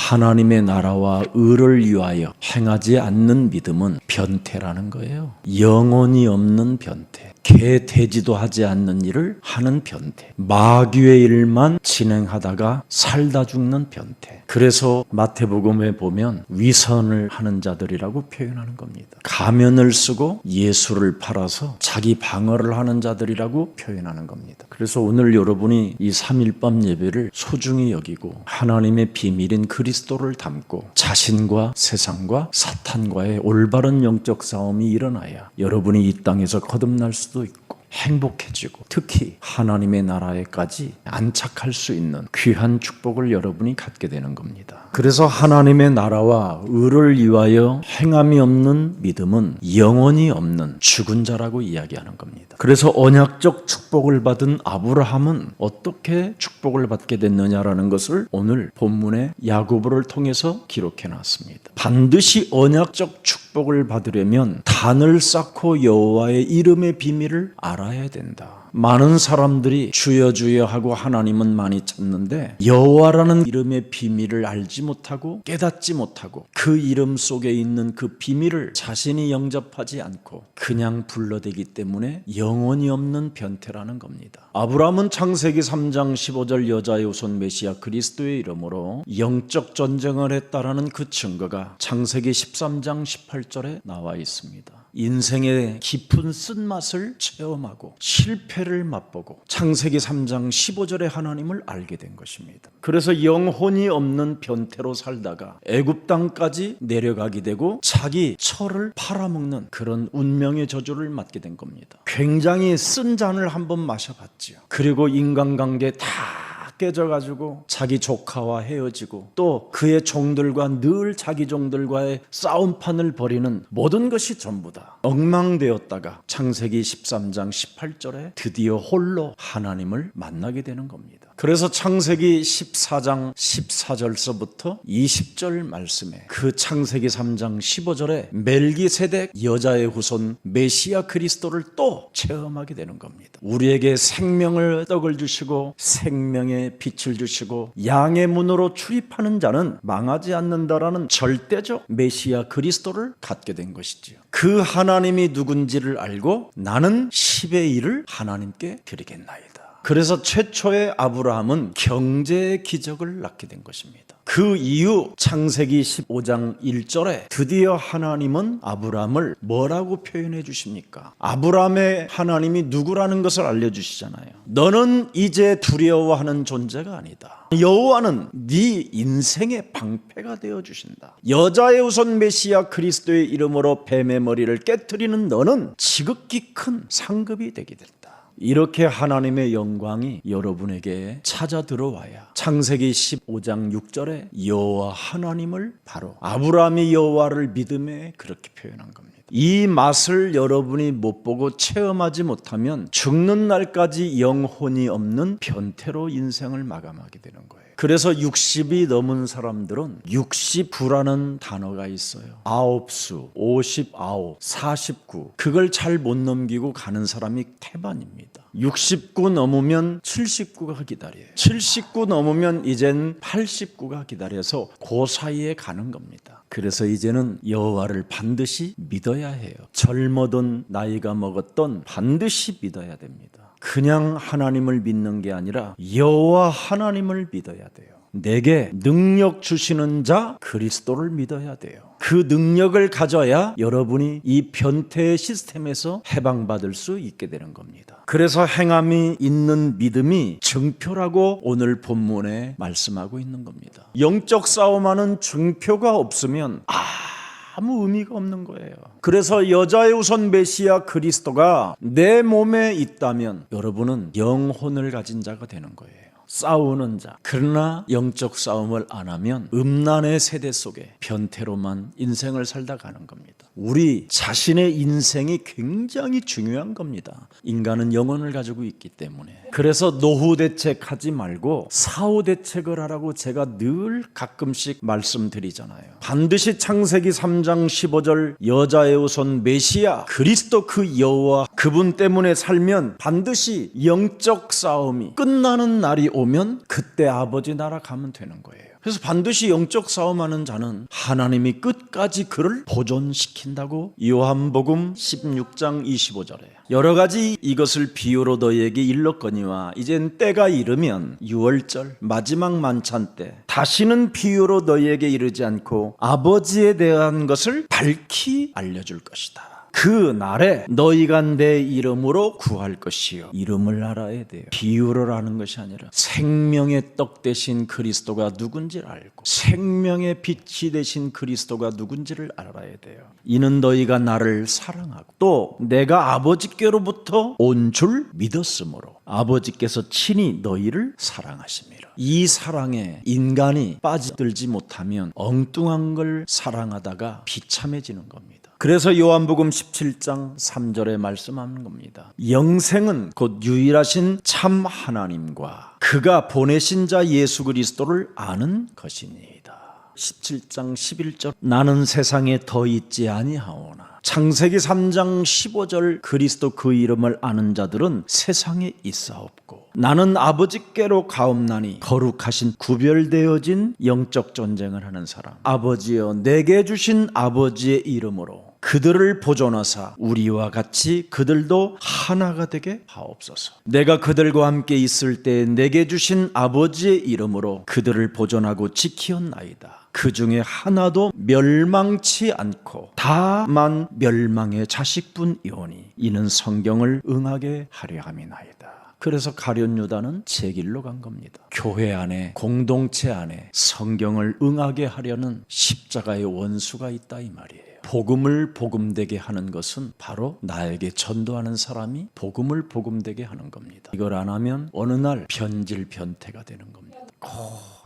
하나님의 나라와 의를 위하여 행하지 않는 믿음은 변태라는 거예요. 영혼이 없는 변태. 개 돼지도 하지 않는 일을 하는 변태. 마귀의 일만 진행하다가 살다 죽는 변태. 그래서 마태복음에 보면 위선을 하는 자들이라고 표현하는 겁니다. 가면을 쓰고 예수를 팔아서 자기 방어를 하는 자들이라고 표현하는 겁니다. 그래서 오늘 여러분이 이 3일밤 예배를 소중히 여기고 하나님의 비밀인 그리스도를 담고 자신과 세상과 사탄과의 올바른 영적 싸움이 일어나야 여러분이 이 땅에서 거듭날 수도 있고 행복해지고 특히 하나님의 나라에까지 안착할 수 있는 귀한 축복을 여러분이 갖게 되는 겁니다. 그래서 하나님의 나라와 의를 위하여 행함이 없는 믿음은 영혼이 없는 죽은 자라고 이야기하는 겁니다. 그래서 언약적 축복을 받은 아브라함은 어떻게 축복을 받게 됐느냐라는 것을 오늘 본문의 야고보를 통해서 기록해 놨습니다. 반드시 언약적 축복을 받으려면 단을 쌓고 여호와의 이름의 비밀을 알아야 된다. 많은 사람들이 주여 주여 하고 하나님은 많이 찾는데 여호와라는 이름의 비밀을 알지 못하고 깨닫지 못하고 그 이름 속에 있는 그 비밀을 자신이 영접하지 않고 그냥 불러대기 때문에 영혼이 없는 변태라는 겁니다. 아브라함은 창세기 3장 15절 여자의 후손 메시아 그리스도의 이름으로 영적 전쟁을 했다라는 그 증거가 창세기 13장 18절에 나와 있습니다. 인생의 깊은 쓴맛을 체험하고 실패를 맛보고 창세기 3장 15절의 하나님을 알게 된 것입니다. 그래서 영혼이 없는 변태로 살다가 애굽 땅까지 내려가게 되고 자기 철을 팔아먹는 그런 운명의 저주를 맞게 된 겁니다. 굉장히 쓴 잔을 한번 마셔봤지요. 그리고 인간관계 다 깨져가지고 자기 조카와 헤어지고 또 그의 종들과 늘 자기 종들과의 싸움판을 벌이는 모든 것이 전부 다 엉망되었다가 창세기 13장 18절에 드디어 홀로 하나님을 만나게 되는 겁니다. 그래서 창세기 14장 14절서부터 20절 말씀에 그 창세기 3장 15절에 멜기세덱 여자의 후손 메시아 그리스도를 또 체험하게 되는 겁니다. 우리에게 생명을 떡을 주시고 생명의 빛을 주시고 양의 문으로 출입하는 자는 망하지 않는다라는 절대적 메시아 그리스도를 갖게 된 것이지요. 그 하나님이 누군지를 알고 나는 10의 1을 하나님께 드리겠나이다. 그래서 최초의 아브라함은 경제의 기적을 낳게 된 것입니다. 그 이후 창세기 15장 1절에 드디어 하나님은 아브라함을 뭐라고 표현해 주십니까? 아브라함의 하나님이 누구라는 것을 알려주시잖아요. 너는 이제 두려워하는 존재가 아니다. 여호와는 네 인생의 방패가 되어주신다. 여자의 후손 메시아 그리스도의 이름으로 뱀의 머리를 깨트리는 너는 지극히 큰 상급이 되게 된다. 이렇게 하나님의 영광이 여러분에게 찾아 들어와야 창세기 15장 6절에 여호와 하나님을 바로 아브라함이 여호와를 믿음에 그렇게 표현한 겁니다. 이 맛을 여러분이 못 보고 체험하지 못하면 죽는 날까지 영혼이 없는 변태로 인생을 마감하게 되는 거예요. 그래서 60이 넘은 사람들은 69라는 단어가 있어요. 9수, 59, 49 그걸 잘 못 넘기고 가는 사람이 태반입니다. 69 넘으면 79가 기다려요. 79 넘으면 이젠 89가 기다려서 그 사이에 가는 겁니다. 그래서 이제는 여호와를 반드시 믿어야 해요. 젊어든 나이가 먹었던 반드시 믿어야 됩니다. 그냥 하나님을 믿는 게 아니라 여호와 하나님을 믿어야 돼요. 내게 능력 주시는 자 그리스도를 믿어야 돼요. 그 능력을 가져야 여러분이 이 변태의 시스템에서 해방받을 수 있게 되는 겁니다. 그래서 행함이 있는 믿음이 증표라고 오늘 본문에 말씀하고 있는 겁니다. 영적 싸움하는 증표가 없으면 아무 의미가 없는 거예요. 그래서 여자의 후손 메시아 그리스도가 내 몸에 있다면 여러분은 영혼을 가진 자가 되는 거예요. 싸우는 자. 그러나 영적 싸움을 안 하면 음란의 세대 속에 변태로만 인생을 살다 가는 겁니다. 우리 자신의 인생이 굉장히 중요한 겁니다. 인간은 영혼을 가지고 있기 때문에. 그래서 노후 대책하지 말고 사후 대책을 하라고 제가 늘 가끔씩 말씀드리잖아요. 반드시 창세기 3장 15절 여자의 후손 메시아 그리스도 그 여호와 그분 때문에 살면 반드시 영적 싸움이 끝나는 날이 오면 그때 아버지 나라 가면 되는 거예요. 그래서 반드시 영적 싸움하는 자는 하나님이 끝까지 그를 보존시킨다고 요한복음 16장 25절에 여러 가지 이것을 비유로 너희에게 일렀거니와 이젠 때가 이르면 유월절 마지막 만찬 때 다시는 비유로 너희에게 이르지 않고 아버지에 대한 것을 밝히 알려줄 것이다. 그 날에 너희가 내 이름으로 구할 것이요. 이름을 알아야 돼요. 비유를 아는 것이 아니라 생명의 떡 대신 그리스도가 누군지를 알고 생명의 빛이 되신 그리스도가 누군지를 알아야 돼요. 이는 너희가 나를 사랑하고 또 내가 아버지께로부터 온 줄 믿었으므로 아버지께서 친히 너희를 사랑하심이라. 이 사랑에 인간이 빠져들지 못하면 엉뚱한 걸 사랑하다가 비참해지는 겁니다. 그래서 요한복음 17장 3절에 말씀하는 겁니다. 영생은 곧 유일하신 참 하나님과 그가 보내신 자 예수 그리스도를 아는 것이니이다. 17장 11절 나는 세상에 더 있지 아니하오나 창세기 3장 15절 그리스도 그 이름을 아는 자들은 세상에 있사옵고 나는 아버지께로 가옵나니 거룩하신 구별되어진 영적 전쟁을 하는 사람 아버지여 내게 주신 아버지의 이름으로 그들을 보존하사 우리와 같이 그들도 하나가 되게 하옵소서. 내가 그들과 함께 있을 때 내게 주신 아버지의 이름으로 그들을 보존하고 지키었나이다. 그 중에 하나도 멸망치 않고 다만 멸망의 자식뿐이오니 이는 성경을 응하게 하려 함이나이다. 그래서 가룟 유다는 제 길로 간 겁니다. 교회 안에 공동체 안에 성경을 응하게 하려는 십자가의 원수가 있다 이 말이에요. 복음을 복음되게 하는 것은 바로 나에게 전도하는 사람이 복음을 복음되게 하는 겁니다. 이걸 안 하면 어느 날 변질변태가 되는 겁니다.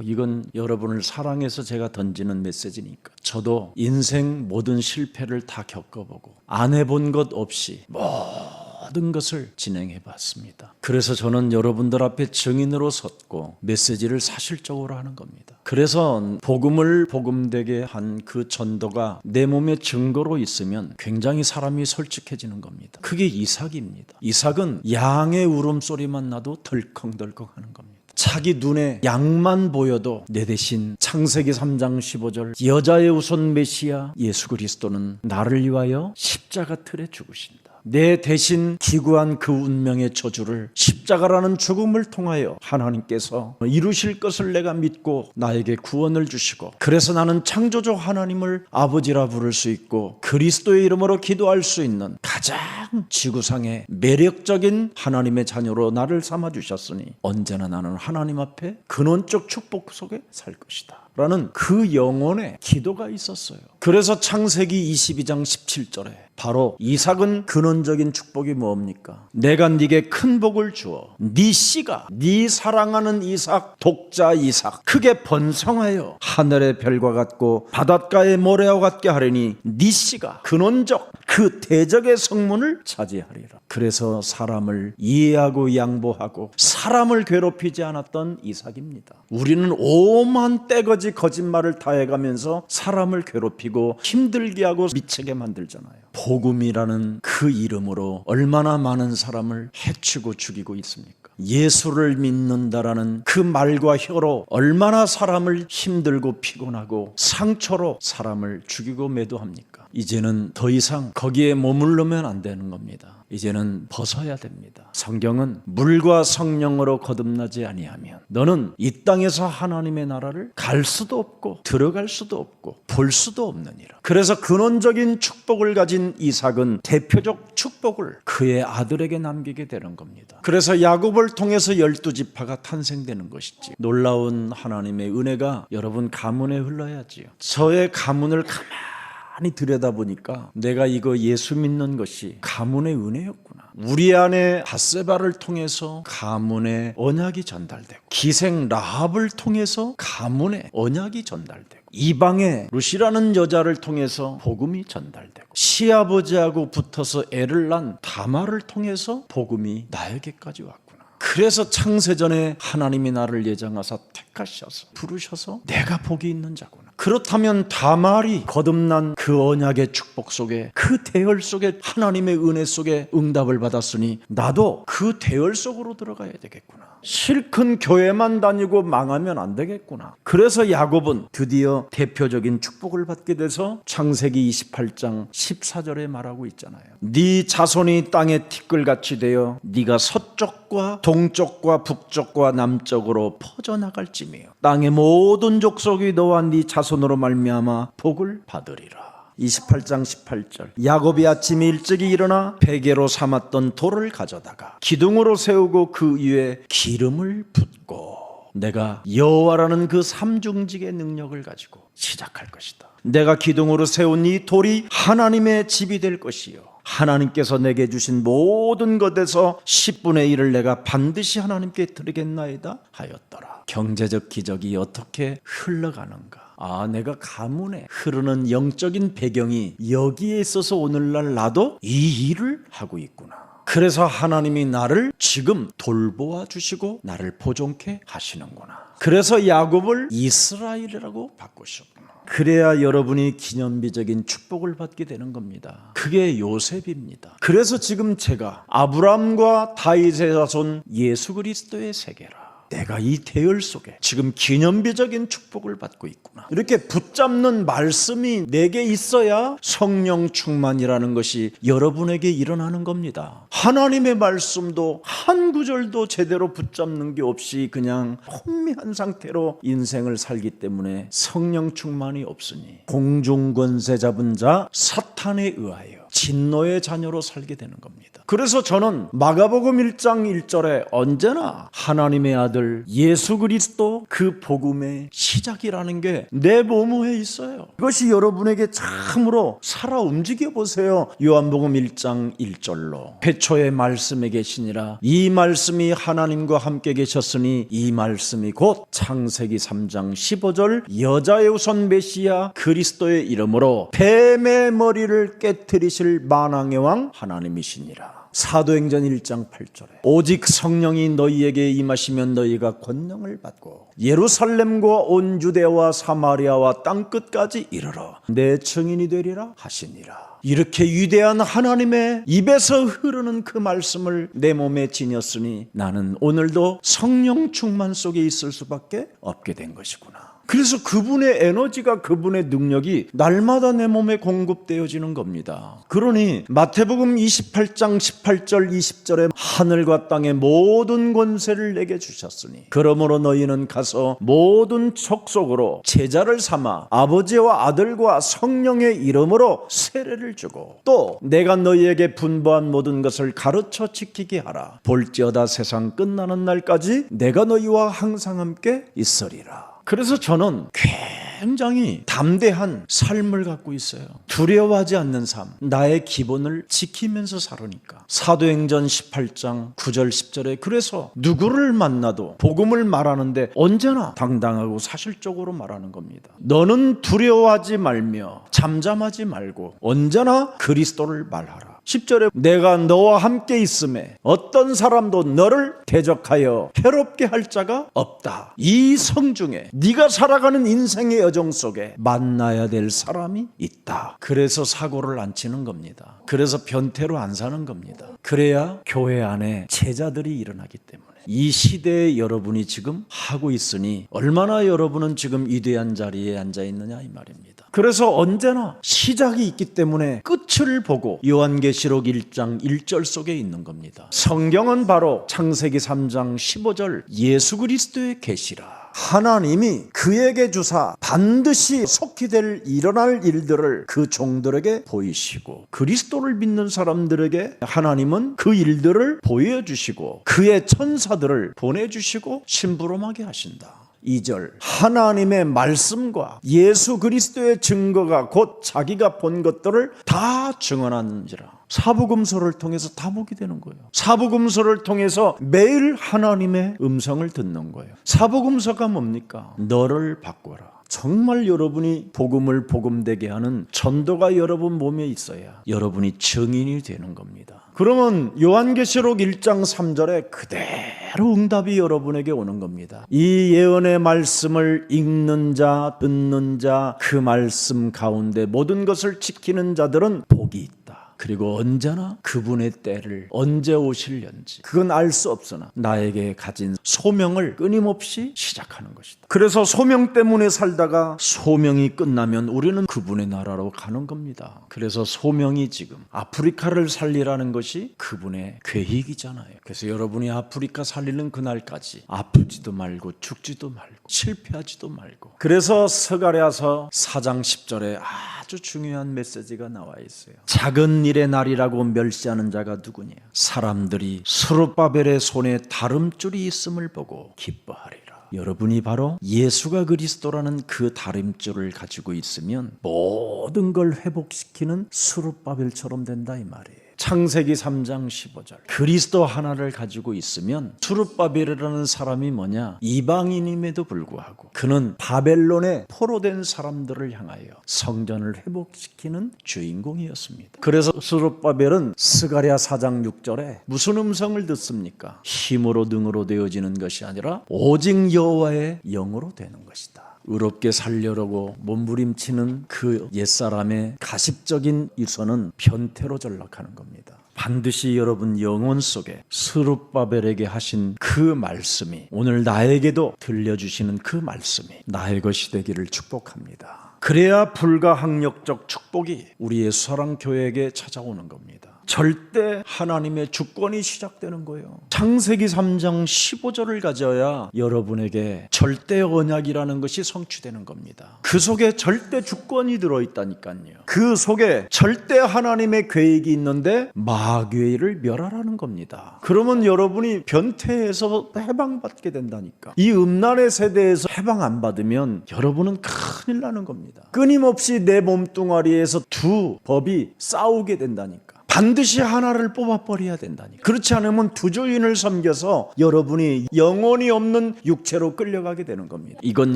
이건 여러분을 사랑해서 제가 던지는 메시지니까. 저도 인생 모든 실패를 다 겪어보고 안 해본 것 없이 모든 것을 진행해 봤습니다. 그래서 저는 여러분들 앞에 증인으로 섰고 메시지를 사실적으로 하는 겁니다. 그래서 복음을 복음되게 한 그 전도가 내 몸에 증거로 있으면 굉장히 사람이 솔직해지는 겁니다. 그게 이삭입니다. 이삭은 양의 울음소리만 나도 덜컹덜컹 하는 겁니다. 자기 눈에 양만 보여도 내 대신 창세기 3장 15절 여자의 우선 메시아 예수 그리스도는 나를 위하여 십자가 틀에 죽으신다. 내 대신 기구한 그 운명의 저주를 십자가라는 죽음을 통하여 하나님께서 이루실 것을 내가 믿고 나에게 구원을 주시고 그래서 나는 창조주 하나님을 아버지라 부를 수 있고 그리스도의 이름으로 기도할 수 있는 가장 지구상의 매력적인 하나님의 자녀로 나를 삼아주셨으니 언제나 나는 하나님 앞에 근원적 축복 속에 살 것이다 라는 그 영혼의 기도가 있었어요. 그래서 창세기 22장 17절에 바로 이삭은 근원적인 축복이 뭡니까? 내가 네게 큰 복을 주어 네 씨가 네 사랑하는 이삭 독자 이삭 크게 번성하여 하늘의 별과 같고 바닷가의 모래와 같게 하리니 네 씨가 근원적 그 대적의 성문을 차지하리라. 그래서 사람을 이해하고 양보하고 사람을 괴롭히지 않았던 이삭입니다. 우리는 오만 떼거지 거짓말을 다 해가면서 사람을 괴롭히고 힘들게 하고 미치게 만들잖아요. 복음이라는 그 이름으로 얼마나 많은 사람을 해치고 죽이고 있습니까? 예수를 믿는다라는 그 말과 혀로 얼마나 사람을 힘들고 피곤하고 상처로 사람을 죽이고 매도합니까? 이제는 더 이상 거기에 머무르면 안 되는 겁니다. 이제는 벗어야 됩니다. 성경은 물과 성령으로 거듭나지 아니하면 너는 이 땅에서 하나님의 나라를 갈 수도 없고 들어갈 수도 없고 볼 수도 없느니라. 그래서 근원적인 축복을 가진 이삭은 대표적 축복을 그의 아들에게 남기게 되는 겁니다. 그래서 야곱을 통해서 12지파가 탄생되는 것이지. 놀라운 하나님의 은혜가 여러분 가문에 흘러야지요. 저의 가문을 가만히 들여다보니까 내가 이거 예수 믿는 것이 가문의 은혜였구나. 우리 안에 밧세바를 통해서 가문의 언약이 전달되고 기생 라합을 통해서 가문의 언약이 전달되고 이방의 룻이라는 여자를 통해서 복음이 전달되고 시아버지하고 붙어서 애를 낳은 다말을 통해서 복음이 나에게까지 왔구나. 그래서 창세전에 하나님이 나를 예정하사 택하셔서 부르셔서 내가 복이 있는 자구나. 그렇다면 다말이 거듭난 그 언약의 축복 속에, 그 대열 속에, 하나님의 은혜 속에 응답을 받았으니 나도 그 대열 속으로 들어가야 되겠구나. 실컷 교회만 다니고 망하면 안 되겠구나. 그래서 야곱은 드디어 대표적인 축복을 받게 돼서 창세기 28장 14절에 말하고 있잖아요. 네 자손이 땅의 티끌같이 되어 네가 서쪽과 동쪽과 북쪽과 남쪽으로 퍼져나갈지며 땅의 모든 족속이 너와 네 자손으로 말미암아 복을 받으리라. 28장 18절. 야곱이 아침 일찍이 일어나 베개로 삼았던 돌을 가져다가 기둥으로 세우고 그 위에 기름을 붓고 내가 여호와라는 그 삼중직의 능력을 가지고 시작할 것이다. 내가 기둥으로 세운 이 돌이 하나님의 집이 될 것이요, 하나님께서 내게 주신 모든 것에서 10분의 1을 내가 반드시 하나님께 드리겠나이다 하였더라. 경제적 기적이 어떻게 흘러가는가? 내가 가문에 흐르는 영적인 배경이 여기에 있어서 오늘날 나도 이 일을 하고 있구나. 그래서 하나님이 나를 지금 돌보아 주시고 나를 보존케 하시는구나. 그래서 야곱을 이스라엘이라고 바꾸셨구나. 그래야 여러분이 기념비적인 축복을 받게 되는 겁니다. 그게 요셉입니다. 그래서 지금 제가 아브람과 다윗의 자손 예수 그리스도의 세계라, 내가 이 대열 속에 지금 기념비적인 축복을 받고 있구나. 이렇게 붙잡는 말씀이 내게 있어야 성령 충만이라는 것이 여러분에게 일어나는 겁니다. 하나님의 말씀도 한 구절도 제대로 붙잡는 게 없이 그냥 혼미한 상태로 인생을 살기 때문에 성령 충만이 없으니 공중권세 잡은 자 사탄에 의하여 진노의 자녀로 살게 되는 겁니다. 그래서 저는 마가복음 1장 1절에 언제나 하나님의 아들 예수 그리스도 그 복음의 시작이라는 게 내 몸에 있어요. 이것이 여러분에게 참으로 살아 움직여 보세요. 요한복음 1장 1절로 태초에 말씀에 계시니라, 이 말씀이 하나님과 함께 계셨으니 이 말씀이 곧 창세기 3장 15절 여자의 우선 메시아 그리스도의 이름으로 뱀의 머리를 깨뜨리실 만왕의 왕 하나님이시니라. 사도행전 1장 8절에 오직 성령이 너희에게 임하시면 너희가 권능을 받고 예루살렘과 온 유대와 사마리아와 땅끝까지 이르러 내 증인이 되리라 하시니라. 이렇게 위대한 하나님의 입에서 흐르는 그 말씀을 내 몸에 지녔으니 나는 오늘도 성령 충만 속에 있을 수밖에 없게 된 것이구나. 그래서 그분의 에너지가, 그분의 능력이 날마다 내 몸에 공급되어지는 겁니다. 그러니 마태복음 28장 18절 20절에 하늘과 땅의 모든 권세를 내게 주셨으니 그러므로 너희는 가서 모든 족속으로 제자를 삼아 아버지와 아들과 성령의 이름으로 세례를 주고 또 내가 너희에게 분부한 모든 것을 가르쳐 지키게 하라. 볼지어다 세상 끝나는 날까지 내가 너희와 항상 함께 있으리라. 그래서 저는 굉장히 담대한 삶을 갖고 있어요. 두려워하지 않는 삶, 나의 기본을 지키면서 살으니까. 사도행전 18장 9절 10절에 그래서 누구를 만나도 복음을 말하는데 언제나 당당하고 사실적으로 말하는 겁니다. 너는 두려워하지 말며 잠잠하지 말고 언제나 그리스도를 말하라. 10절에 내가 너와 함께 있음에 어떤 사람도 너를 대적하여 해롭게 할 자가 없다. 이 성중에 네가 살아가는 인생의 여정 속에 만나야 될 사람이 있다. 그래서 사고를 안 치는 겁니다. 그래서 변태로 안 사는 겁니다. 그래야 교회 안에 제자들이 일어나기 때문에. 이 시대에 여러분이 지금 하고 있으니 얼마나 여러분은 지금 위대한 자리에 앉아 있느냐 이 말입니다. 그래서 언제나 시작이 있기 때문에 끝을 보고 요한계시록 1장 1절 속에 있는 겁니다. 성경은 바로 창세기 3장 15절 예수 그리스도의 계시라. 하나님이 그에게 주사 반드시 속히 일어날 일들을 그 종들에게 보이시고 그리스도를 믿는 사람들에게 하나님은 그 일들을 보여주시고 그의 천사들을 보내주시고 심부름하게 하신다. 2절 하나님의 말씀과 예수 그리스도의 증거가 곧 자기가 본 것들을 다 증언하는지라. 사복음서를 통해서 다 보게 되는 거예요. 사복음서를 통해서 매일 하나님의 음성을 듣는 거예요. 사복음서가 뭡니까? 너를 바꿔라. 정말 여러분이 복음을 복음되게 하는 전도가 여러분 몸에 있어야 여러분이 증인이 되는 겁니다. 그러면 요한계시록 1장 3절에 그대로 응답이 여러분에게 오는 겁니다. 이 예언의 말씀을 읽는 자, 듣는 자, 그 말씀 가운데 모든 것을 지키는 자들은 복이 있다. 그리고 언제나 그분의 때를 언제 오실련지 그건 알 수 없으나 나에게 가진 소명을 끊임없이 시작하는 것이다. 그래서 소명 때문에 살다가 소명이 끝나면 우리는 그분의 나라로 가는 겁니다. 그래서 소명이 지금 아프리카를 살리라는 것이 그분의 계획이잖아요. 그래서 여러분이 아프리카 살리는 그날까지 아프지도 말고 죽지도 말고 실패하지도 말고, 그래서 스가랴서 4장 10절에 아주 중요한 메시지가 나와 있어요. 작은 일의 날이라고 멸시하는 자가 누구냐? 사람들이 스룹바벨의 손에 다름줄이 있음을 보고 기뻐하리라. 여러분이 바로 예수가 그리스도라는 그 다림줄을 가지고 있으면 모든 걸 회복시키는 스룹바벨처럼 된다 이 말이에요. 창세기 3장 15절 그리스도 하나를 가지고 있으면 스룹바벨이라는 사람이 뭐냐? 이방인임에도 불구하고 그는 바벨론에 포로된 사람들을 향하여 성전을 회복시키는 주인공이었습니다. 그래서 스룹바벨은 스가랴 4장 6절에 무슨 음성을 듣습니까? 힘으로 능으로 되어지는 것이 아니라 오직 여호와의 영으로 되는 것이다. 의롭게 살려고 몸부림치는 그 옛사람의 가십적인 유서는 변태로 전락하는 겁니다. 반드시 여러분 영혼 속에 스룹바벨에게 하신 그 말씀이 오늘 나에게도 들려주시는 그 말씀이 나의 것이 되기를 축복합니다. 그래야 불가항력적 축복이 우리의 사랑교회에게 찾아오는 겁니다. 절대 하나님의 주권이 시작되는 거예요. 창세기 3장 15절을 가져야 여러분에게 절대 언약이라는 것이 성취되는 겁니다. 그 속에 절대 주권이 들어있다니까요. 그 속에 절대 하나님의 계획이 있는데 마귀를 멸하라는 겁니다. 그러면 여러분이 변태에서 해방받게 된다니까. 이 음란의 세대에서 해방 안 받으면 여러분은 큰일 나는 겁니다. 끊임없이 내 몸뚱아리에서 두 법이 싸우게 된다니까. 반드시 하나를 뽑아버려야 된다니까. 그렇지 않으면 두 주인을 섬겨서 여러분이 영혼이 없는 육체로 끌려가게 되는 겁니다. 이건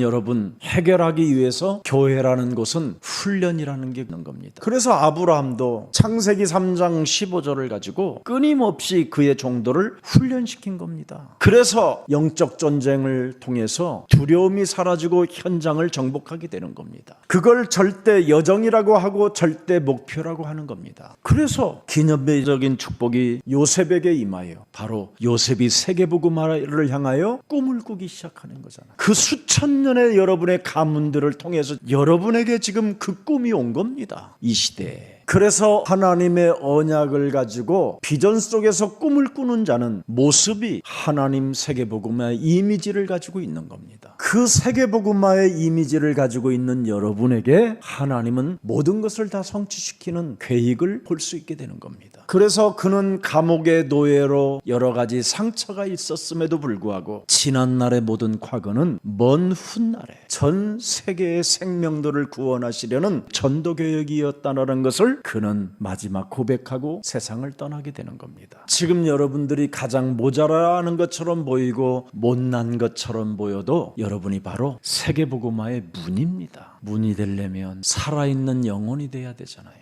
여러분 해결하기 위해서 교회라는 곳은 훈련이라는 게 있는 겁니다. 그래서 아브라함도 창세기 3장 15절을 가지고 끊임없이 그의 종도를 훈련시킨 겁니다. 그래서 영적 전쟁을 통해서 두려움이 사라지고 현장을 정복하게 되는 겁니다. 그걸 절대 여정이라고 하고 절대 목표라고 하는 겁니다. 그래서 기념비적인 축복이 요셉에게 임하여 바로 요셉이 세계복음화를 향하여 꿈을 꾸기 시작하는 거잖아요. 그 수천 년의 여러분의 가문들을 통해서 여러분에게 지금 그 꿈이 온 겁니다. 이 시대에. 그래서 하나님의 언약을 가지고 비전 속에서 꿈을 꾸는 자는 모습이 하나님 세계복음화의 이미지를 가지고 있는 겁니다. 그 세계복음화의 이미지를 가지고 있는 여러분에게 하나님은 모든 것을 다 성취시키는 계획을 볼 수 있게 되는 겁니다. 그래서 그는 감옥의 노예로 여러 가지 상처가 있었음에도 불구하고 지난날의 모든 과거는 먼 훗날에 전 세계의 생명들을 구원하시려는 전도계획이었다는 것을 그는 마지막 고백하고 세상을 떠나게 되는 겁니다. 지금 여러분들이 가장 모자라는 것처럼 보이고 못난 것처럼 보여도 여러분이 바로 세계복음화의 문입니다. 문이 되려면 살아있는 영혼이 돼야 되잖아요.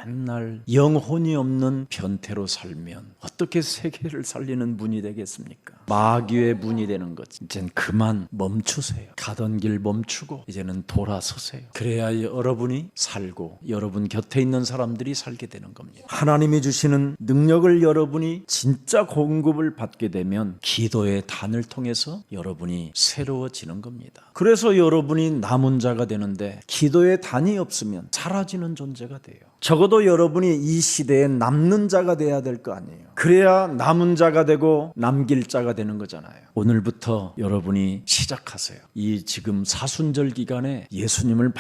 맨날 영혼이 없는 변태로 살면 어떻게 세계를 살리는 문이 되겠습니까? 마귀의 문이 되는 거지. 이젠 그만 멈추세요. 가던 길 멈추고 이제는 돌아서세요. 그래야 여러분이 살고 여러분 곁에 있는 사람들이 살게 되는 겁니다. 하나님이 주시는 능력을 여러분이 진짜 공급을 받게 되면 기도의 단을 통해서 여러분이 새로워지는 겁니다. 그래서 여러분이 남은 자가 되는데 기도의 단이 없으면 사라지는 존재가 돼요. 적어도 여러분이 이 시대에 남는 자가 돼야 될 거 아니에요. 그래야 남은 자가 되고 남길 자가 되는 거잖아요. 오늘부터 여러분이 시작하세요. 이 지금 사순절 기간에 예수님을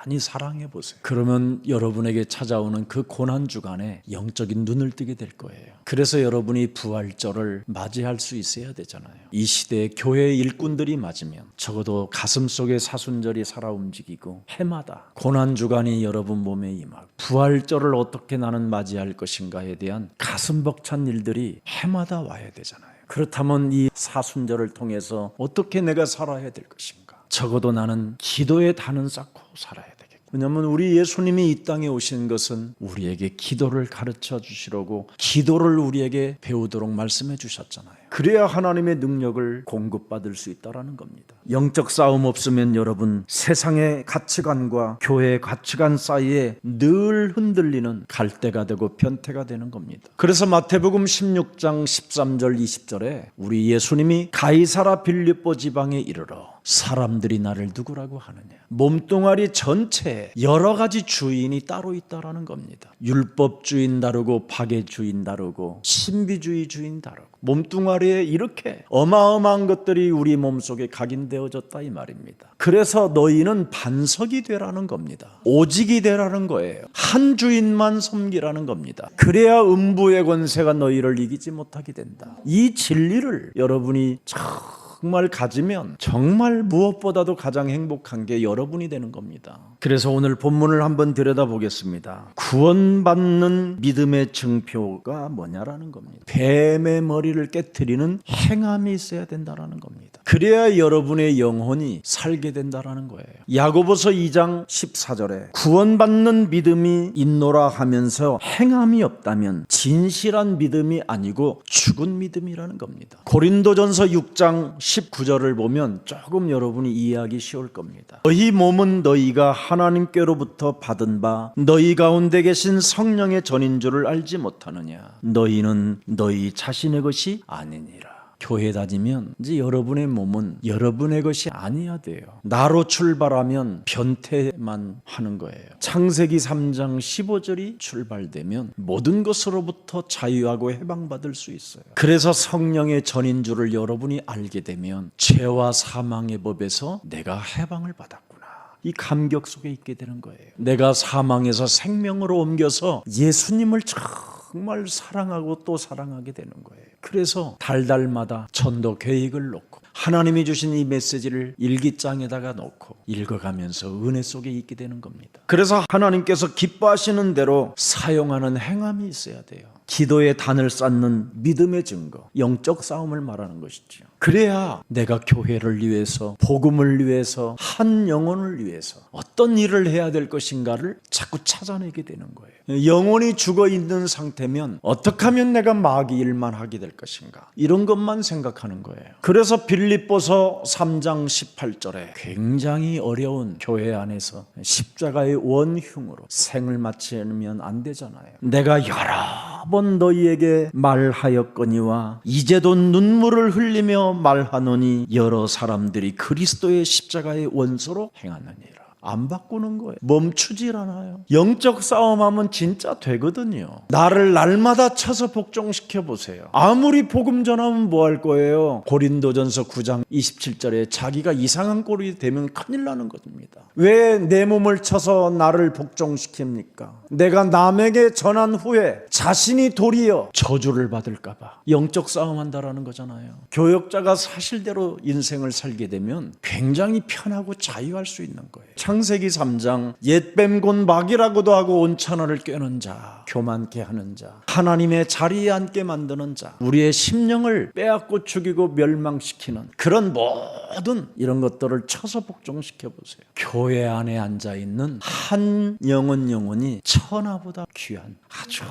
많이 사랑해 보세요. 그러면 여러분에게 찾아오는 그 고난 주간에 영적인 눈을 뜨게 될 거예요. 그래서 여러분이 부활절을 맞이할 수 있어야 되잖아요. 이 시대에 교회 일꾼들이 맞으면 적어도 가슴 속에 사순절이 살아 움직이고 해마다 고난 주간이 여러분 몸에 임하고 부활절을 어떻게 나는 맞이할 것인가에 대한 가슴 벅찬 일들이 해마다 와야 되잖아요. 그렇다면 이 사순절을 통해서 어떻게 내가 살아야 될 것인가? 적어도 나는 기도의 단은 쌓고 살아야 되겠다. 왜냐하면 우리 예수님이 이 땅에 오신 것은 우리에게 기도를 가르쳐 주시려고 기도를 우리에게 배우도록 말씀해 주셨잖아요. 그래야 하나님의 능력을 공급받을 수 있다는 겁니다. 영적 싸움 없으면 여러분 세상의 가치관과 교회의 가치관 사이에 늘 흔들리는 갈대가 되고 변태가 되는 겁니다. 그래서 마태복음 16장 13절 20절에 우리 예수님이 가이사라 빌립보 지방에 이르러 사람들이 나를 누구라고 하느냐. 몸뚱아리 전체에 여러 가지 주인이 따로 있다라는 겁니다. 율법 주인 다르고 박의 주인 다르고 신비주의 주인 다르고 몸뚱아리에 이렇게 어마어마한 것들이 우리 몸속에 각인되어졌다 이 말입니다. 그래서 너희는 반석이 되라는 겁니다. 오직이 되라는 거예요. 한 주인만 섬기라는 겁니다. 그래야 음부의 권세가 너희를 이기지 못하게 된다. 이 진리를 여러분이 정말 가지면 정말 무엇보다도 가장 행복한 게 여러분이 되는 겁니다. 그래서 오늘 본문을 한번 들여다보겠습니다. 구원받는 믿음의 증표가 뭐냐라는 겁니다. 뱀의 머리를 깨트리는 행함이 있어야 된다라는 겁니다. 그래야 여러분의 영혼이 살게 된다라는 거예요. 야고보서 2장 14절에 구원받는 믿음이 있노라 하면서 행함이 없다면 진실한 믿음이 아니고 죽은 믿음이라는 겁니다. 고린도전서 6장 19절을 보면 조금 여러분이 이해하기 쉬울 겁니다. 너희 몸은 너희가 하나님께로부터 받은 바 너희 가운데 계신 성령의 전인 줄을 알지 못하느냐. 너희는 너희 자신의 것이 아니니라. 교회 다니면 이제 여러분의 몸은 여러분의 것이 아니어야 돼요. 나로 출발하면 변태만 하는 거예요. 창세기 3장 15절이 출발되면 모든 것으로부터 자유하고 해방받을 수 있어요. 그래서 성령의 전인 줄을 여러분이 알게 되면 죄와 사망의 법에서 내가 해방을 받았구나. 이 감격 속에 있게 되는 거예요. 내가 사망에서 생명으로 옮겨서 예수님을 정말 사랑하고 또 사랑하게 되는 거예요. 그래서 달달마다 전도 계획을 놓고 하나님이 주신 이 메시지를 일기장에다가 놓고 읽어가면서 은혜 속에 있게 되는 겁니다. 그래서 하나님께서 기뻐하시는 대로 사용하는 행함이 있어야 돼요. 기도의 단을 쌓는 믿음의 증거, 영적 싸움을 말하는 것이죠. 그래야 내가 교회를 위해서, 복음을 위해서, 한 영혼을 위해서 어떤 일을 해야 될 것인가를 자꾸 찾아내게 되는 거예요. 영혼이 죽어 있는 상태면 어떻게 하면 내가 마귀 일만 하게 될 것인가, 이런 것만 생각하는 거예요. 그래서 빌립보서 3장 18절에 굉장히 어려운 교회 안에서 십자가의 원흉으로 생을 마치 않으면 안 되잖아요. 내가 여러 번 너희에게 말하였거니와 이제도 눈물을 흘리며 말하노니 여러 사람들이 그리스도의 십자가의 원소로 행하느니라. 안 바꾸는 거예요. 멈추질 않아요. 영적 싸움하면 진짜 되거든요. 나를 날마다 쳐서 복종시켜 보세요. 아무리 복음 전하면 뭐 할 거예요? 고린도전서 9장 27절에 자기가 이상한 꼴이 되면 큰일 나는 것입니다. 왜 내 몸을 쳐서 나를 복종시킵니까? 내가 남에게 전한 후에 자신이 도리어 저주를 받을까 봐 영적 싸움한다라는 거잖아요. 교역자가 사실대로 인생을 살게 되면 굉장히 편하고 자유할 수 있는 거예요. 창세기 3장 옛뱀 곧 마귀라고도 하고 온천어를 꿰는 자, 교만케 하는 자, 하나님의 자리에 앉게 만드는 자, 우리의 심령을 빼앗고 죽이고 멸망시키는 그런 모든 이런 것들을 쳐서 복종시켜 보세요. 교회 안에 앉아있는 한 영혼이 천하보다 귀한 아주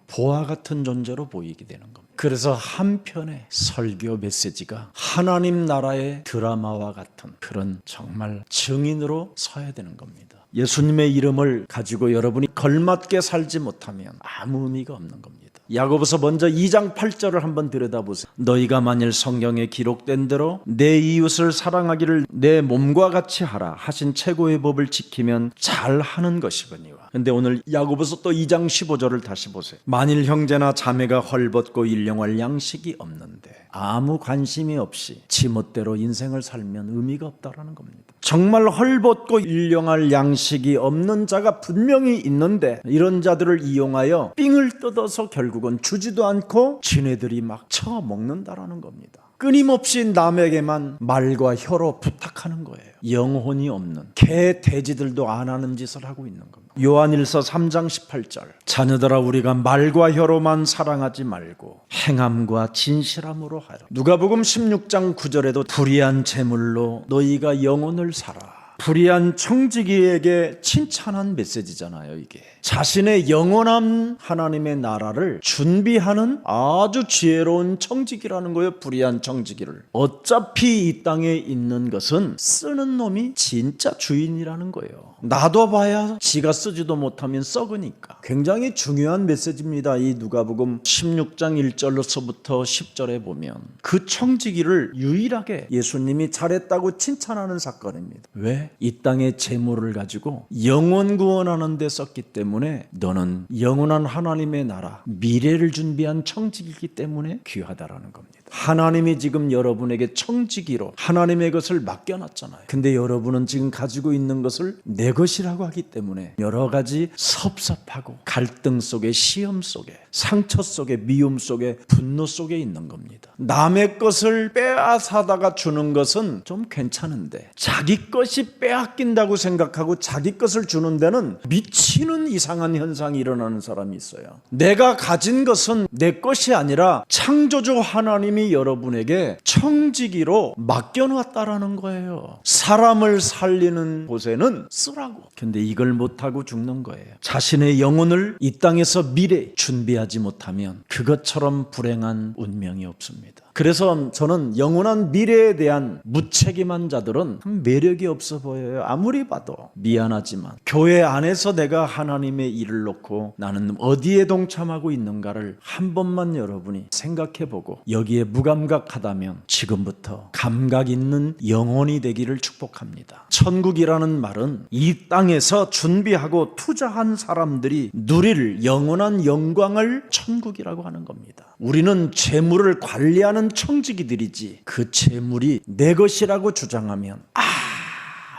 보화 같은 존재로 보이게 되는 겁니다. 그래서 한편의 설교 메시지가 하나님 나라의 드라마와 같은 그런 정말 증인으로 서야 되는 겁니다. 예수님의 이름을 가지고 여러분이 걸맞게 살지 못하면 아무 의미가 없는 겁니다. 야고보서 먼저 2장 8절을 한번 들여다보세요. 너희가 만일 성경에 기록된 대로 내 이웃을 사랑하기를 내 몸과 같이 하라 하신 최고의 법을 지키면 잘하는 것이거니와. 근데 오늘 야고보서 또 2장 15절을 다시 보세요. 만일 형제나 자매가 헐벗고 일용할 양식이 없는데 아무 관심이 없이 지멋대로 인생을 살면 의미가 없다라는 겁니다. 정말 헐벗고 일용할 양식이 없는 자가 분명히 있는데 이런 자들을 이용하여 삥을 뜯어서 결국은 주지도 않고 지네들이 막 처먹는다라는 겁니다. 끊임없이 남에게만 말과 혀로 부탁하는 거예요. 영혼이 없는 개, 돼지들도 안 하는 짓을 하고 있는 겁니다. 요한일서 3장 18절 자녀들아 우리가 말과 혀로만 사랑하지 말고 행함과 진실함으로 하라. 누가복음 16장 9절에도 불의한 재물로 너희가 영혼을 사라. 불의한 청지기에게 칭찬한 메시지잖아요. 이게 자신의 영원한 하나님의 나라를 준비하는 아주 지혜로운 청지기라는 거예요. 불의한 청지기를. 어차피 이 땅에 있는 것은 쓰는 놈이 진짜 주인이라는 거예요. 놔둬봐야 지가 쓰지도 못하면 썩으니까. 굉장히 중요한 메시지입니다. 이 누가복음 16장 1절로서부터 10절에 보면 그 청지기를 유일하게 예수님이 잘했다고 칭찬하는 사건입니다. 왜? 이 땅의 재물을 가지고 영원 구원하는 데 썼기 때문에 너는 영원한 하나님의 나라, 미래를 준비한 청지기이기 때문에 귀하다라는 겁니다. 하나님이 지금 여러분에게 청지기로 하나님의 것을 맡겨놨잖아요. 근데 여러분은 지금 가지고 있는 것을 내 것이라고 하기 때문에 여러 가지 섭섭하고 갈등 속에, 시험 속에, 상처 속에, 미움 속에, 분노 속에 있는 겁니다. 남의 것을 빼앗아다가 주는 것은 좀 괜찮은데 자기 것이 빼앗긴다고 생각하고 자기 것을 주는 데는 미치는 이상한 현상이 일어나는 사람이 있어요. 내가 가진 것은 내 것이 아니라 창조주 하나님이 여러분에게 청지기로 맡겨놨다라는 거예요. 사람을 살리는 곳에는 쓰라고. 근데 이걸 못하고 죽는 거예요. 자신의 영혼을 이 땅에서 미래 준비하지 못하면 그것처럼 불행한 운명이 없습니다. 그래서 저는 영원한 미래에 대한 무책임한 자들은 매력이 없어 보여요. 아무리 봐도. 미안하지만 교회 안에서 내가 하나님의 일을 놓고 나는 어디에 동참하고 있는가를 한 번만 여러분이 생각해보고 여기에 무감각하다면 지금부터 감각 있는 영혼이 되기를 축복합니다. 천국이라는 말은 이 땅에서 준비하고 투자한 사람들이 누릴 영원한 영광을 천국이라고 하는 겁니다. 우리는 재물을 관리하는 청지기들이지 그 재물이 내 것이라고 주장하면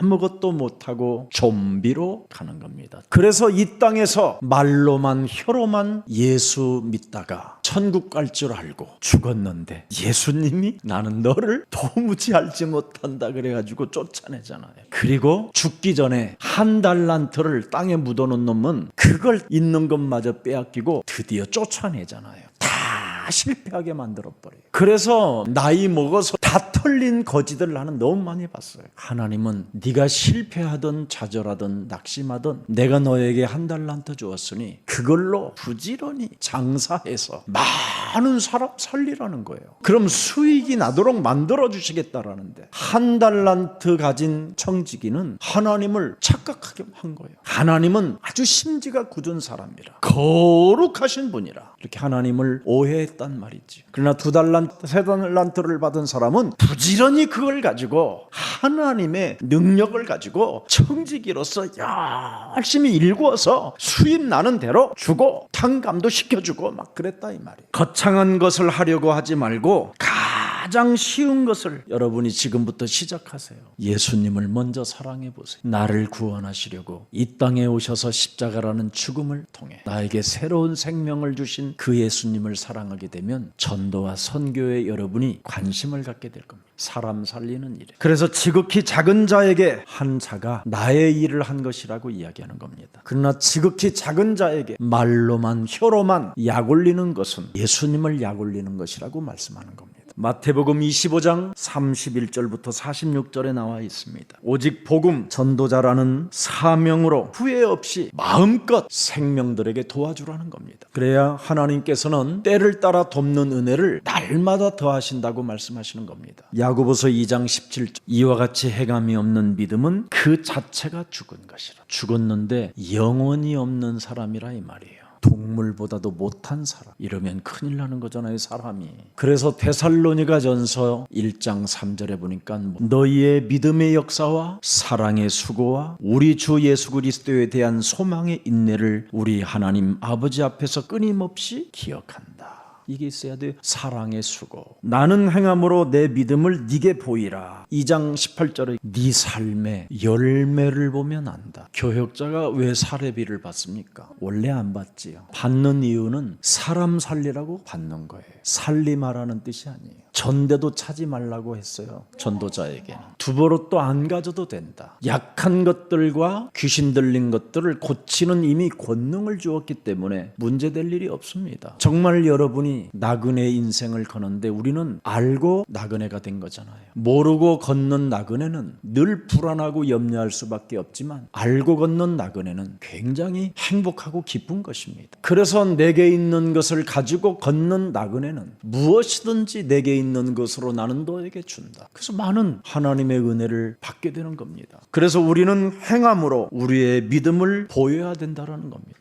아무것도 못하고 좀비로 가는 겁니다. 그래서 이 땅에서 말로만 혀로만 예수 믿다가 천국 갈 줄 알고 죽었는데 예수님이 나는 너를 도무지 알지 못한다 그래가지고 쫓아내잖아요. 그리고 죽기 전에 1달란트를 땅에 묻어놓은 놈은 그걸 있는 것마저 빼앗기고 드디어 쫓아내잖아요. 실패하게 만들어버려요. 그래서 나이 먹어서 다 털린 거지들 나는 너무 많이 봤어요. 하나님은 네가 실패하든 좌절하든 낙심하든 내가 너에게 1달란트 주었으니 그걸로 부지런히 장사해서 많은 사람 살리라는 거예요. 그럼 수익이 나도록 만들어주시겠다라는데 1달란트 가진 청지기는 하나님을 착각하게 한 거예요. 하나님은 아주 심지가 굳은 사람이라 거룩하신 분이라 이렇게 하나님을 오해했단 말이지. 그러나 2달란트, 3달란트를 받은 사람은 부지런히 그걸 가지고 하나님의 능력을 가지고 청지기로서 열심히 일구어서 수입 나는 대로 주고 탕감도 시켜주고 막 그랬다 이 말이에요. 거창한 것을 하려고 하지 말고 가장 쉬운 것을 여러분이 지금부터 시작하세요. 예수님을 먼저 사랑해 보세요. 나를 구원하시려고 이 땅에 오셔서 십자가라는 죽음을 통해 나에게 새로운 생명을 주신 그 예수님을 사랑하게 되면 전도와 선교에 여러분이 관심을 갖게 될 겁니다. 사람 살리는 일에. 그래서 지극히 작은 자에게 한 자가 나의 일을 한 것이라고 이야기하는 겁니다. 그러나 지극히 작은 자에게 말로만 혀로만 약 올리는 것은 예수님을 약 올리는 것이라고 말씀하는 겁니다. 마태복음 25장 31절부터 46절에 나와 있습니다. 오직 복음 전도자라는 사명으로 후회 없이 마음껏 생명들에게 도와주라는 겁니다. 그래야 하나님께서는 때를 따라 돕는 은혜를 날마다 더하신다고 말씀하시는 겁니다. 야고보서 2장 17절 이와 같이 해감이 없는 믿음은 그 자체가 죽은 것이라. 죽었는데 영혼이 없는 사람이라 이 말이에요. 동물보다도 못한 사람 이러면 큰일 나는 거잖아요 사람이. 그래서 데살로니가전서 1장 3절에 보니까 너희의 믿음의 역사와 사랑의 수고와 우리 주 예수 그리스도에 대한 소망의 인내를 우리 하나님 아버지 앞에서 끊임없이 기억한다. 이게 있어야 돼요. 사랑의 수고. 나는 행함으로 내 믿음을 네게 보이라. 2장 18절에 네 삶의 열매를 보면 안다. 교역자가 왜 사례비를 받습니까? 원래 안 받지요. 받는 이유는 사람 살리라고 받는 거예요. 살림하라는 뜻이 아니에요. 전대도 차지 말라고 했어요. 전도자에게는. 두버릇도 안 가져도 된다. 약한 것들과 귀신 들린 것들을 고치는 이미 권능을 주었기 때문에 문제될 일이 없습니다. 정말 여러분이 나그네 인생을 거는데 우리는 알고 나그네가 된 거잖아요. 모르고 걷는 나그네는 늘 불안하고 염려할 수밖에 없지만 알고 걷는 나그네는 굉장히 행복하고 기쁜 것입니다. 그래서 내게 있는 것을 가지고 걷는 나그네는 무엇이든지 내게 있는 것으로 나는 너에게 준다. 그래서 많은 하나님의 은혜를 받게 되는 겁니다. 그래서 우리는 행함으로 우리의 믿음을 보여야 된다는 겁니다.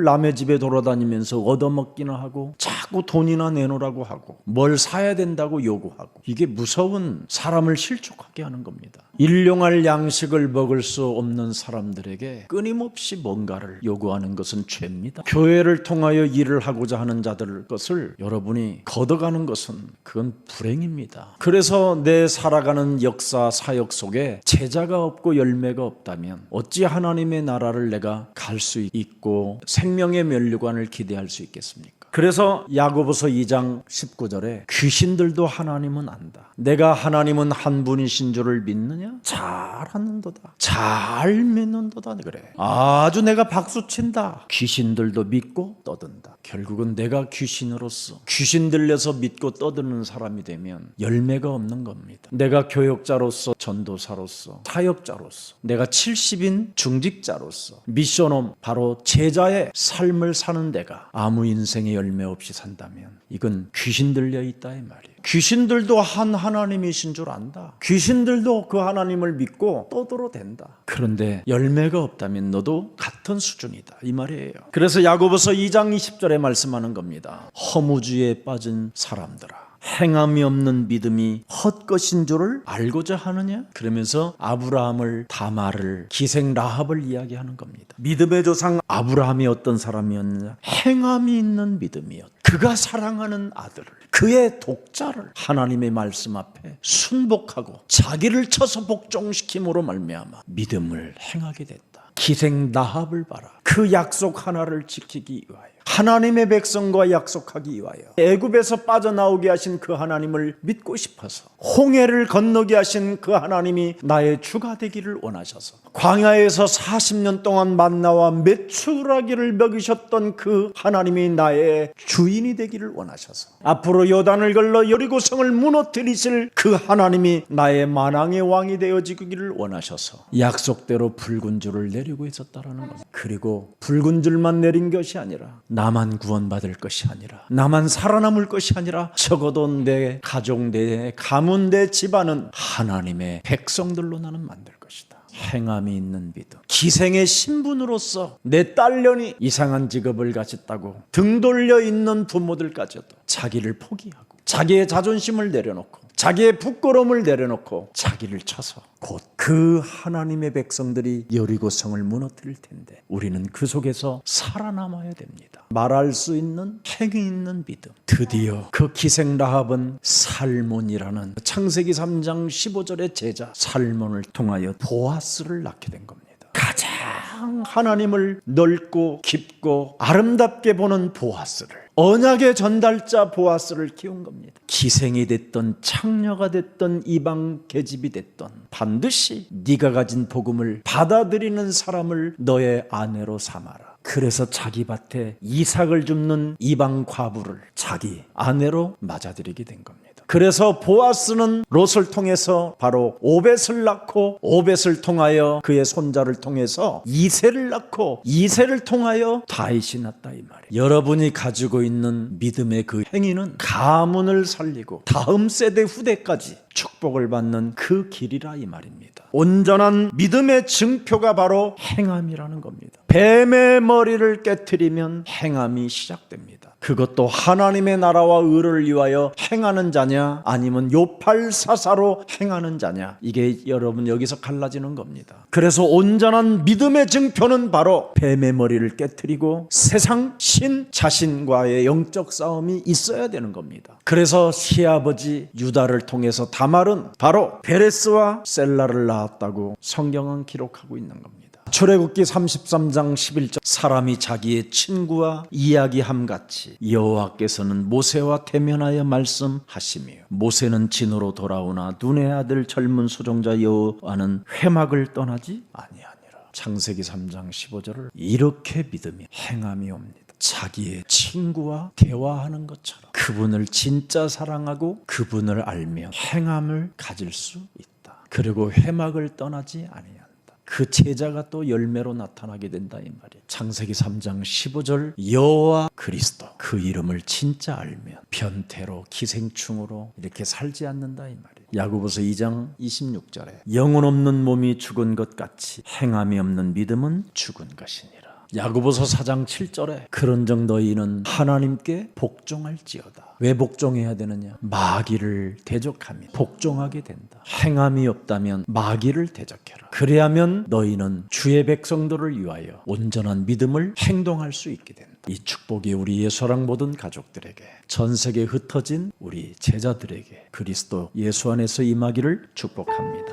남의 집에 돌아다니면서 얻어먹기나 하고 자꾸 돈이나 내놓으라고 하고 뭘 사야 된다고 요구하고 이게 무서운 사람을 실족하게 하는 겁니다. 일용할 양식을 먹을 수 없는 사람들에게 끊임없이 뭔가를 요구하는 것은 죄입니다. 교회를 통하여 일을 하고자 하는 자들 것을 여러분이 걷어가는 것은 그건 불행입니다. 그래서 내 살아가는 역사 사역 속에 제자가 없고 열매가 없다면 어찌 하나님의 나라를 내가 갈 수 있고 생명의 면류관을 기대할 수 있겠습니까? 그래서 야고보서 2장 19절에 귀신들도 하나님은 안다. 내가 하나님은 한 분이신 줄을 믿느냐? 잘하는도다. 잘 믿는도다. 그래. 아주 내가 박수친다. 귀신들도 믿고 떠든다. 결국은 내가 귀신으로서 귀신 들려서 믿고 떠드는 사람이 되면 열매가 없는 겁니다. 내가 교역자로서 전도사로서 사역자로서 내가 70인 중직자로서 미션홈 바로 제자의 삶을 사는 데가 아무 인생의 열매 없이 산다면 이건 귀신 들려 있다 이 말이에요. 귀신들도 한 하나님이신 줄 안다. 귀신들도 그 하나님을 믿고 떠들어댄다. 그런데 열매가 없다면 너도 같은 수준이다 이 말이에요. 그래서 야고보서 2장 20절에 말씀하는 겁니다. 허무주의에 빠진 사람들아, 행함이 없는 믿음이 헛것인 줄을 알고자 하느냐? 그러면서 아브라함을, 다말을, 기생 라합을 이야기하는 겁니다. 믿음의 조상 아브라함이 어떤 사람이었느냐? 행함이 있는 믿음이었다. 그가 사랑하는 아들을, 그의 독자를 하나님의 말씀 앞에 순복하고 자기를 쳐서 복종시킴으로 말미암아 믿음을 행하게 됐다. 기생 라합을 봐라. 그 약속 하나를 지키기 위하여, 하나님의 백성과 약속하기 위하여 애굽에서 빠져나오게 하신 그 하나님을 믿고 싶어서 홍해를 건너게 하신 그 하나님이 나의 주가 되기를 원하셔서 광야에서 40년 동안 만나와 메추라기를 먹이셨던 그 하나님이 나의 주인이 되기를 원하셔서 앞으로 요단을 걸러 여리고성을 무너뜨리실 그 하나님이 나의 만왕의 왕이 되어지기를 원하셔서 약속대로 붉은 줄을 내리고 있었다라는 겁니다. 그리고 붉은 줄만 내린 것이 아니라 나만 구원받을 것이 아니라 나만 살아남을 것이 아니라 적어도 내 가족, 내 가문, 내 집안은 하나님의 백성들로 나는 만들 것이다. 행함이 있는 믿음. 기생의 신분으로서 내 딸년이 이상한 직업을 가졌다고 등 돌려 있는 부모들까지도 자기를 포기하고 자기의 자존심을 내려놓고 자기의 부끄러움을 내려놓고 자기를 쳐서 곧 그 하나님의 백성들이 여리고성을 무너뜨릴 텐데 우리는 그 속에서 살아남아야 됩니다. 말할 수 있는 행위 있는 믿음. 드디어 그 기생 라합은 살몬이라는 창세기 3장 15절의 제자 살몬을 통하여 보아스를 낳게 된 겁니다. 가장 하나님을 넓고 깊고 아름답게 보는 보아스를, 언약의 전달자 보아스를 키운 겁니다. 기생이 됐던 창녀가 됐던 이방 계집이 됐던 반드시 네가 가진 복음을 받아들이는 사람을 너의 아내로 삼아라. 그래서 자기 밭에 이삭을 줍는 이방 과부를 자기 아내로 맞아들이게 된 겁니다. 그래서 보아스는 롯을 통해서 바로 오벳을 낳고 오벳을 통하여 그의 손자를 통해서 이새를 낳고 이새를 통하여 다윗이 낳았다 이 말이에요. 여러분이 가지고 있는 믿음의 그 행위는 가문을 살리고 다음 세대 후대까지 축복을 받는 그 길이라 이 말입니다. 온전한 믿음의 증표가 바로 행함이라는 겁니다. 뱀의 머리를 깨트리면 행함이 시작됩니다. 그것도 하나님의 나라와 의를 위하여 행하는 자냐 아니면 요팔사사로 행하는 자냐, 이게 여러분 여기서 갈라지는 겁니다. 그래서 온전한 믿음의 증표는 바로 뱀의 머리를 깨트리고 세상 신 자신과의 영적 싸움이 있어야 되는 겁니다. 그래서 시아버지 유다를 통해서 다말은 바로 베레스와 셀라를 낳았다고 성경은 기록하고 있는 겁니다. 출애굽기 33장 11절 사람이 자기의 친구와 이야기함같이 여호와께서는 모세와 대면하여 말씀하시며 모세는 진으로 돌아오나 눈의 아들 젊은 수종자 여호와는 회막을 떠나지 아니하니라. 창세기 3장 15절을 이렇게 믿음이 행함이 옵니다. 자기의 친구와 대화하는 것처럼 그분을 진짜 사랑하고 그분을 알며 행함을 가질 수 있다. 그리고 회막을 떠나지 아니한다. 그 제자가 또 열매로 나타나게 된다 이 말이에요. 창세기 3장 15절 여호와 그리스도 그 이름을 진짜 알면 변태로 기생충으로 이렇게 살지 않는다 이 말이에요. 야고보서 2장 26절에 영혼 없는 몸이 죽은 것 같이 행함이 없는 믿음은 죽은 것이니라. 야고보서 4장 7절에 그런즉 너희는 하나님께 복종할지어다. 왜 복종해야 되느냐? 마귀를 대적하면 복종하게 된다. 행함이 없다면 마귀를 대적해라. 그래야면 너희는 주의 백성들을 위하여 온전한 믿음을 행동할 수 있게 된다. 이 축복이 우리 예수랑 모든 가족들에게, 전 세계에 흩어진 우리 제자들에게 그리스도 예수 안에서 임하기를 축복합니다.